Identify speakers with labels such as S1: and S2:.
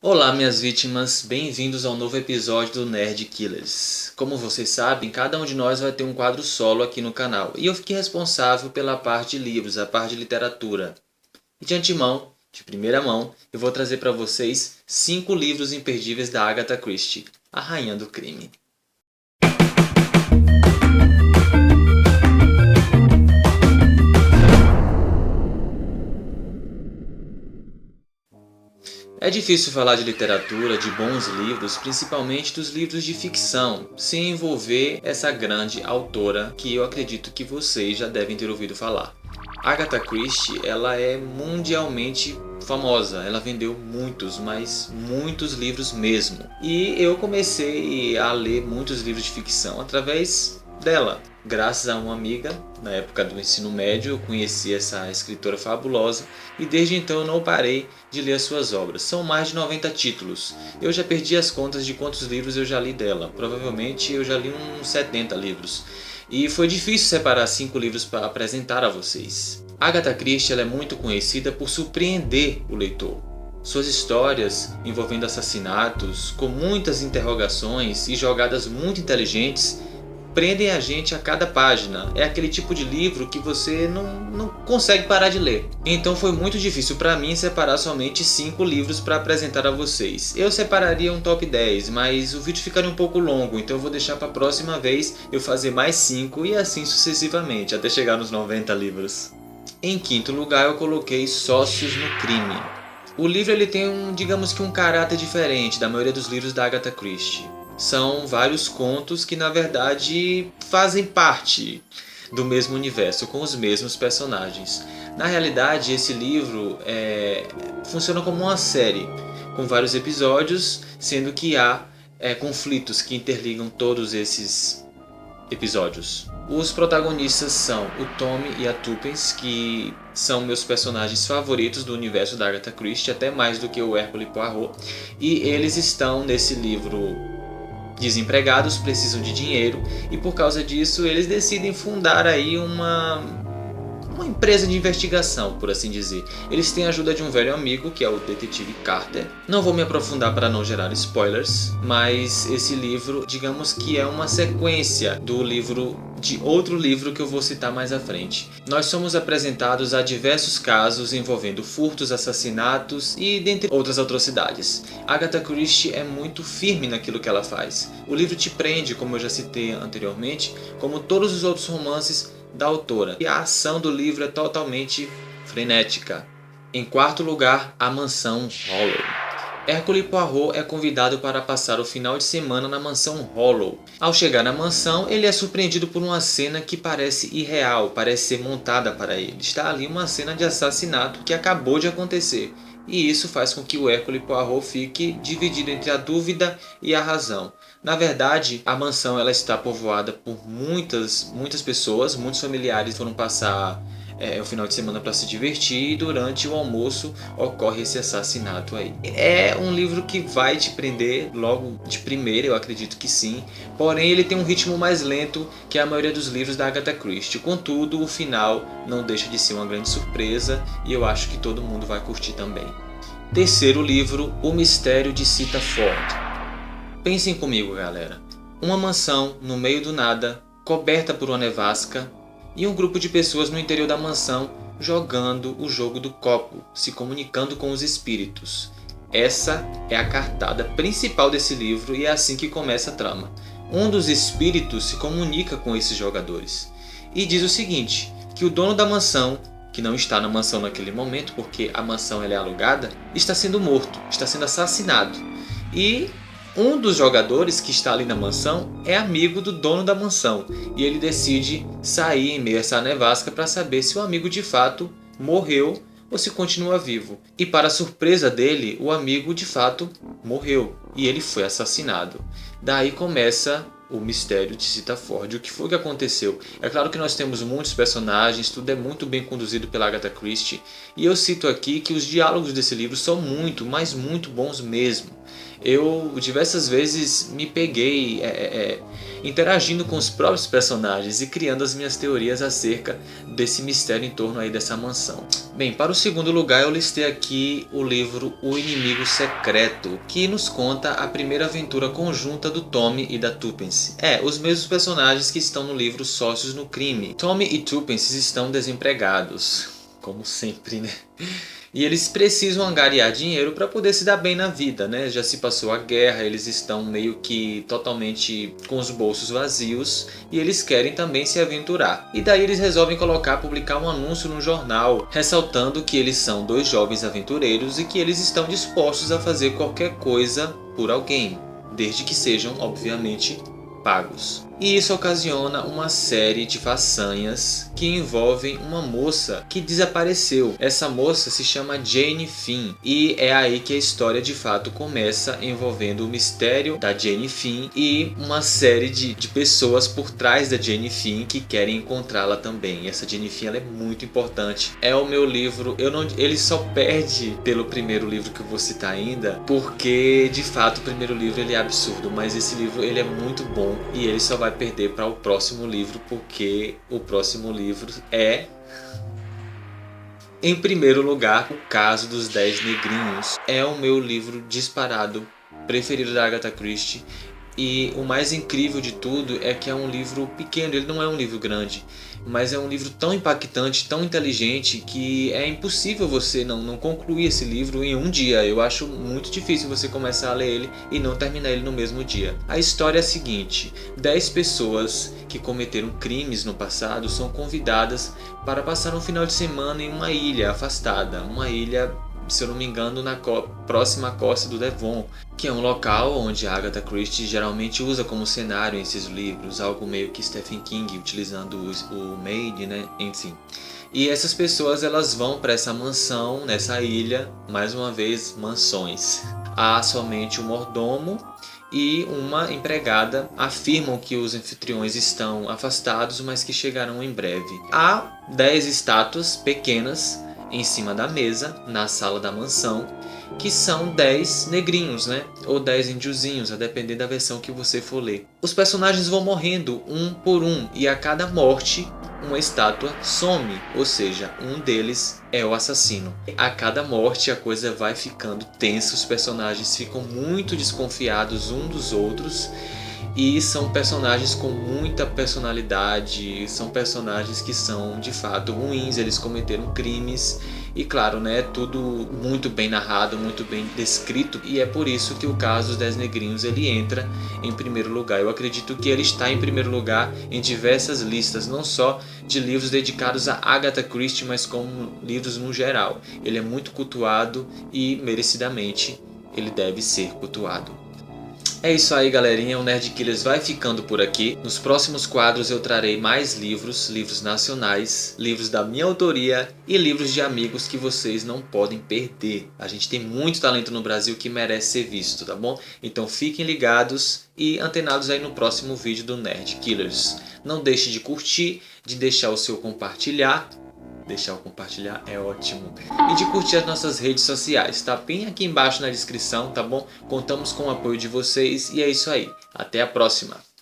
S1: Olá, minhas vítimas, bem-vindos ao novo episódio do Nerd Killers. Como vocês sabem, cada um de nós vai ter um quadro solo aqui no canal, e eu fiquei responsável pela parte de livros, a parte de literatura. E de antemão, de primeira mão, eu vou trazer para vocês 5 livros imperdíveis da Agatha Christie, a rainha do crime. É difícil falar de literatura, de bons livros, principalmente dos livros de ficção, sem envolver essa grande autora que eu acredito que vocês já devem ter ouvido falar. Agatha Christie, ela é mundialmente famosa, ela vendeu muitos, mas muitos livros mesmo. E eu comecei a ler muitos livros de ficção através dela. Graças a uma amiga, na época do ensino médio, eu conheci essa escritora fabulosa e desde então eu não parei de ler as suas obras. São mais de 90 títulos. Eu já perdi as contas de quantos livros eu já li dela. Provavelmente eu já li uns 70 livros. E foi difícil separar 5 livros para apresentar a vocês. Agatha Christie ela é muito conhecida por surpreender o leitor. Suas histórias envolvendo assassinatos, com muitas interrogações e jogadas muito inteligentes, prendem a gente a cada página. É aquele tipo de livro que você não consegue parar de ler. Então foi muito difícil para mim separar somente 5 livros para apresentar a vocês. Eu separaria um top 10, mas o vídeo ficaria um pouco longo, então eu vou deixar para a próxima vez eu fazer mais 5 e assim sucessivamente, até chegar nos 90 livros. Em quinto lugar eu coloquei Sócios no Crime. O livro ele tem digamos que um caráter diferente da maioria dos livros da Agatha Christie. São vários contos que na verdade fazem parte do mesmo universo, com os mesmos personagens. Na realidade esse livro funciona como uma série, com vários episódios, sendo que há conflitos que interligam todos esses episódios. Os protagonistas são o Tommy e a Tuppence, que são meus personagens favoritos do universo da Agatha Christie, até mais do que o Hercule Poirot, e eles estão nesse livro desempregados, precisam de dinheiro e por causa disso eles decidem fundar aí uma empresa de investigação, por assim dizer. Eles têm a ajuda de um velho amigo, que é o detetive Carter. Não vou me aprofundar para não gerar spoilers, mas esse livro, digamos que é uma sequência de outro livro que eu vou citar mais à frente. Nós somos apresentados a diversos casos envolvendo furtos, assassinatos e dentre outras atrocidades. Agatha Christie é muito firme naquilo que ela faz. O livro te prende, como eu já citei anteriormente, como todos os outros romances da autora. E a ação do livro é totalmente frenética. Em quarto lugar, A Mansão Hollow. Hercule Poirot é convidado para passar o final de semana na Mansão Hollow. Ao chegar na mansão, ele é surpreendido por uma cena que parece irreal, parece ser montada para ele. Está ali uma cena de assassinato que acabou de acontecer. E isso faz com que o Hercule Poirot fique dividido entre a dúvida e a razão. Na verdade, a mansão ela está povoada por muitas pessoas, muitos familiares foram passar o final de semana para se divertir e durante o almoço ocorre esse assassinato aí. É um livro que vai te prender logo de primeira, eu acredito que sim, porém ele tem um ritmo mais lento que a maioria dos livros da Agatha Christie. Contudo, o final não deixa de ser uma grande surpresa e eu acho que todo mundo vai curtir também. Terceiro livro, O Mistério de Sita Ford. Pensem comigo, galera. Uma mansão no meio do nada, coberta por uma nevasca, e um grupo de pessoas no interior da mansão jogando o jogo do copo, se comunicando com os espíritos. Essa é a cartada principal desse livro e é assim que começa a trama. Um dos espíritos se comunica com esses jogadores e diz o seguinte, que o dono da mansão, que não está na mansão naquele momento porque a mansão ela é alugada, está sendo morto, está sendo assassinado. E um dos jogadores que está ali na mansão é amigo do dono da mansão e ele decide sair em meio a essa nevasca para saber se o amigo de fato morreu ou se continua vivo. E para surpresa dele, o amigo de fato morreu e ele foi assassinado. Daí começa o mistério de Sita Ford. O que foi que aconteceu? É claro que nós temos muitos personagens, tudo é muito bem conduzido pela Agatha Christie, e eu cito aqui que os diálogos desse livro são muito, mas muito bons mesmo. Eu diversas vezes me peguei interagindo com os próprios personagens e criando as minhas teorias acerca desse mistério em torno aí dessa mansão. Bem, para o segundo lugar eu listei aqui o livro O Inimigo Secreto, que nos conta a primeira aventura conjunta do Tommy e da Tuppence. Os mesmos personagens que estão no livro Sócios no Crime. Tommy e Tuppence estão desempregados, como sempre, né? E eles precisam angariar dinheiro para poder se dar bem na vida, né? Já se passou a guerra, eles estão meio que totalmente com os bolsos vazios e eles querem também se aventurar. E daí eles resolvem publicar um anúncio no jornal, ressaltando que eles são dois jovens aventureiros e que eles estão dispostos a fazer qualquer coisa por alguém, desde que sejam, obviamente, pagos. E isso ocasiona uma série de façanhas que envolvem uma moça que desapareceu. Essa moça se chama Jane Finn e é aí que a história de fato começa, envolvendo o mistério da Jane Finn e uma série de pessoas por trás da Jane Finn que querem encontrá-la também. Essa Jane Finn ela é muito importante. É o meu livro, ele só perde pelo primeiro livro que eu vou citar ainda, porque de fato o primeiro livro ele é absurdo, mas esse livro ele é muito bom e ele só vai perder para o próximo livro, porque o próximo livro é, em primeiro lugar, O Caso dos 10 Negrinhos. É o meu livro disparado preferido da Agatha Christie. E o mais incrível de tudo é que é um livro pequeno, ele não é um livro grande, mas é um livro tão impactante, tão inteligente, que é impossível você não concluir esse livro em um dia. Eu acho muito difícil você começar a ler ele e não terminar ele no mesmo dia. A história é a seguinte: 10 pessoas que cometeram crimes no passado são convidadas para passar um final de semana em uma ilha afastada, uma ilha, se eu não me engano, na próxima costa do Devon, que é um local onde a Agatha Christie geralmente usa como cenário em seus livros, algo meio que Stephen King utilizando o Maid, né? Enfim. E essas pessoas elas vão para essa mansão, nessa ilha, mais uma vez, mansões. Há somente um mordomo e uma empregada. Afirmam que os anfitriões estão afastados, mas que chegarão em breve. Há 10 estátuas pequenas em cima da mesa, na sala da mansão, que são 10 negrinhos, né? Ou 10 índiozinhos, a depender da versão que você for ler. Os personagens vão morrendo um por um, e a cada morte, uma estátua some, ou seja, um deles é o assassino. A cada morte a coisa vai ficando tensa, os personagens ficam muito desconfiados uns dos outros, e são personagens com muita personalidade, são personagens que são de fato ruins, eles cometeram crimes e claro, né, tudo muito bem narrado, muito bem descrito, e é por isso que o caso dos 10 Negrinhos ele entra em primeiro lugar. Eu acredito que ele está em primeiro lugar em diversas listas, não só de livros dedicados a Agatha Christie, mas como livros no geral. Ele é muito cultuado e merecidamente ele deve ser cultuado. É isso aí, galerinha, o Nerd Killers vai ficando por aqui. Nos próximos quadros eu trarei mais livros nacionais, livros da minha autoria e livros de amigos que vocês não podem perder. A gente tem muito talento no Brasil que merece ser visto, tá bom? Então fiquem ligados e antenados aí no próximo vídeo do Nerd Killers. Não deixe de curtir, de deixar o seu compartilhar. Deixar o compartilhar é ótimo. E de curtir as nossas redes sociais, tá bem aqui embaixo na descrição, tá bom? Contamos com o apoio de vocês e é isso aí. Até a próxima!